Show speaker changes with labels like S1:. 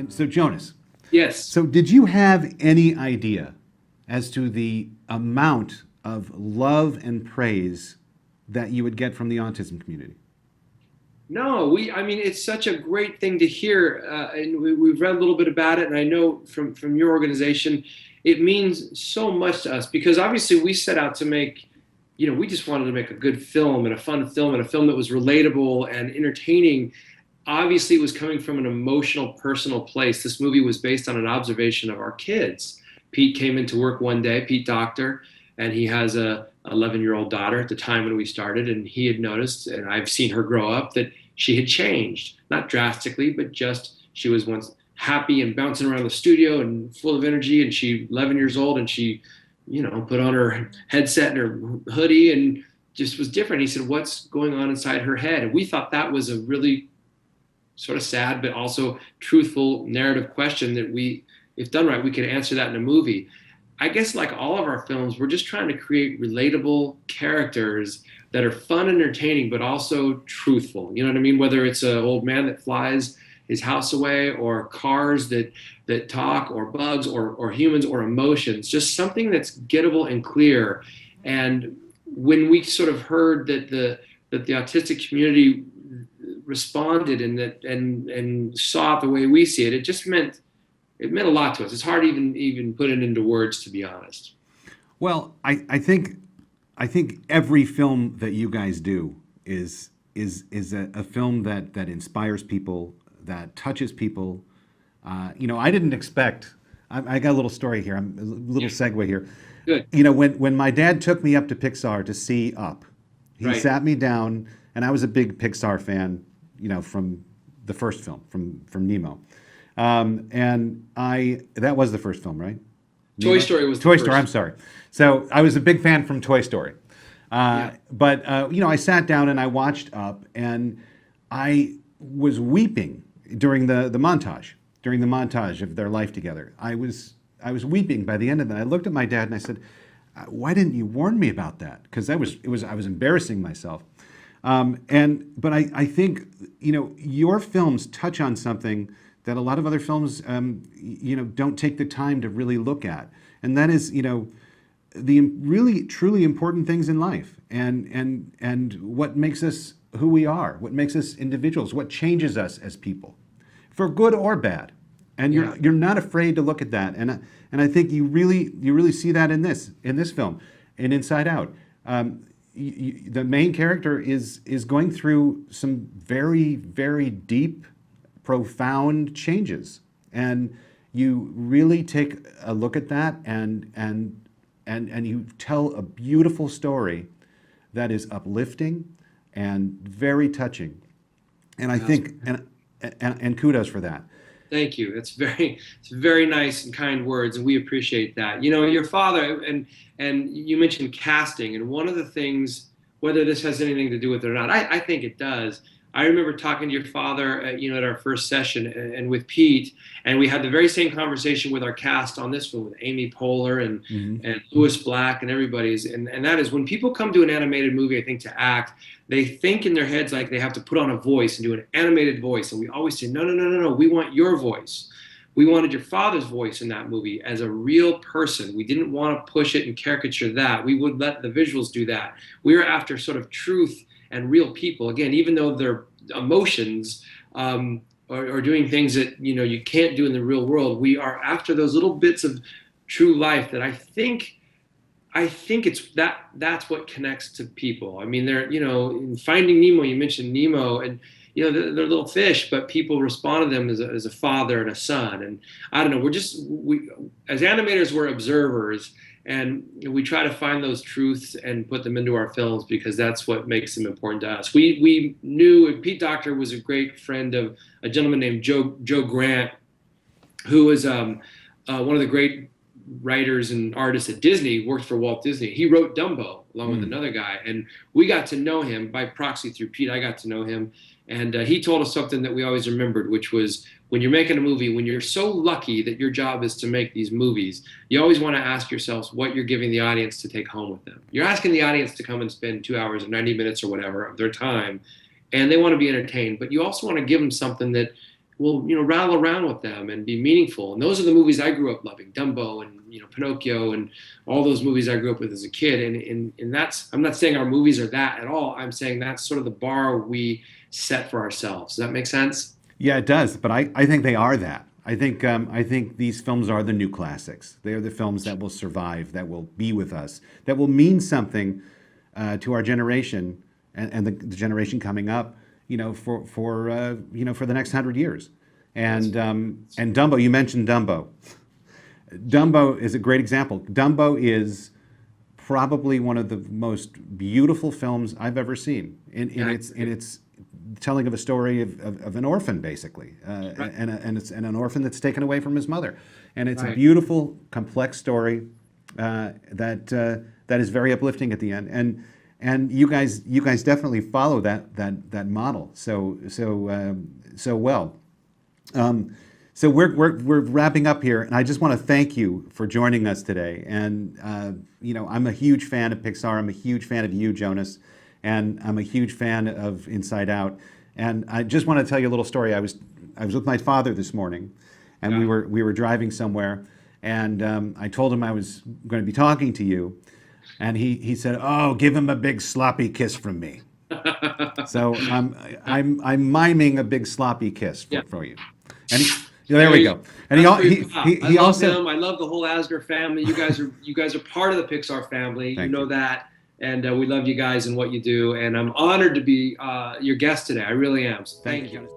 S1: So Jonas,
S2: Yes.
S1: so did you have any idea as to the amount of love and praise that you would get from the autism community?
S2: No, I mean, it's such a great thing to hear. And we've read a little bit about it. And I know from your organization, it means so much to us because obviously we set out to make, we just wanted to make a good film and a fun film and a film that was relatable and entertaining. Obviously, it was coming from an emotional, personal place. This movie was based on an observation of our kids. Pete came into work one day, Pete Doctor, and he has a 11-year-old daughter at the time when we started, and he had noticed, and I've seen her grow up, that she had changed, not drastically, but just she was once happy and bouncing around the studio and full of energy, and she 11 years old, and she, put on her headset and her hoodie and just was different. He said, "What's going on inside her head?" And we thought that was a really sort of sad, but also truthful narrative question that if done right, we could answer that in a movie. I guess like all of our films, we're just trying to create relatable characters that are fun and entertaining, but also truthful. You know what I mean? Whether it's an old man that flies his house away, or cars that talk, or bugs, or humans, or emotions, just something that's gettable and clear. And when we sort of heard that the autistic community responded and saw it the way we see it, it meant a lot to us. It's hard to even put it into words, to be honest.
S1: Well, I think every film that you guys do is a film that inspires people, that touches people. I didn't expect. I got a little story here. A little segue here.
S2: Good.
S1: When my dad took me up to Pixar to see Up, he
S2: Right.
S1: sat me down, and I was a big Pixar fan. From the first film, from Nemo, and that was the first film, right?
S2: Toy Story was the
S1: Toy
S2: first.
S1: Story. I'm sorry. So I was a big fan from Toy Story.
S2: Yeah.
S1: But I sat down and I watched Up, and I was weeping during the montage of their life together. I was weeping by the end of it. I looked at my dad and I said, "Why didn't you warn me about that?" Because I was embarrassing myself. But I think your films touch on something that a lot of other films don't take the time to really look at, and that is the really truly important things in life, and what makes us who we are, what makes us individuals, what changes us as people, for good or bad. And
S2: Yeah.
S1: you're not afraid to look at that, and I think you really see that in this film, in Inside Out. The main character is going through some very, very deep, profound changes, and you really take a look at that, and you tell a beautiful story that is uplifting and very touching. And I think and kudos for that.
S2: Thank you. It's very nice and kind words, and we appreciate that. Your father, and you mentioned casting, and one of the things, whether this has anything to do with it or not, I think it does. I remember talking to your father, at our first session, and with Pete, and we had the very same conversation with our cast on this film, with Amy Poehler and Louis Black and everybody's, and that is, when people come to an animated movie, I think, to act, they think in their heads like they have to put on a voice and do an animated voice, and we always say, no, we want your voice. We wanted your father's voice in that movie as a real person. We didn't want to push it and caricature that. We would let the visuals do that. We were after sort of truth and real people. Again, even though their emotions are doing things that you can't do in the real world, we are after those little bits of true life that I think it's that's what connects to people. I mean, in Finding Nemo, you mentioned Nemo, and they're little fish, but people respond to them as a father and a son. And I don't know, we as animators, we're observers, and we try to find those truths and put them into our films because that's what makes them important to us. We knew Pete Docter was a great friend of a gentleman named Joe Grant, who was one of the great writers and artists at Disney, worked for Walt Disney. He wrote Dumbo along with another guy, and we got to know him by proxy through Pete. I got to know him, and he told us something that we always remembered, which was, when you're making a movie, when you're so lucky that your job is to make these movies, you always want to ask yourselves what you're giving the audience to take home with them. You're asking the audience to come and spend 2 hours or 90 minutes or whatever of their time, and they want to be entertained, but you also want to give them something that will, rattle around with them and be meaningful. And those are the movies I grew up loving, Dumbo and, Pinocchio and all those movies I grew up with as a kid. And that's, I'm not saying our movies are that at all. I'm saying that's sort of the bar we set for ourselves. Does that make sense?
S1: Yeah, it does. But I think they are that. I think these films are the new classics. They are the films that will survive, that will be with us, that will mean something to our generation and the generation coming up. For the next 100 years. And Dumbo, you mentioned Dumbo. Dumbo is a great example. Dumbo is probably one of the most beautiful films I've ever seen. In its telling of a story of an orphan, basically,
S2: Right.
S1: and it's an orphan that's taken away from his mother, and it's a
S2: Right.
S1: beautiful, complex story that is very uplifting at the end. And you guys definitely follow that model so well. So we're wrapping up here, and I just want to thank you for joining us today. And I'm a huge fan of Pixar. I'm a huge fan of you, Jonas, and I'm a huge fan of Inside Out. And I just want to tell you a little story. I was with my father this morning, and
S2: Yeah.
S1: we were driving somewhere, and I told him I was going to be talking to you. And he said, "Oh, give him a big sloppy kiss from me." So I'm miming a big sloppy kiss
S2: Yeah.
S1: for you. And there we go. And
S2: That's pretty
S1: he
S2: tough.
S1: he,
S2: I
S1: he
S2: love
S1: also
S2: him. I love the whole Asner family. You guys are part of the Pixar family.
S1: Thank
S2: You know
S1: you.
S2: that, and we love you guys and what you do. And I'm honored to be your guest today. I really am. So thank you.
S1: Jonas.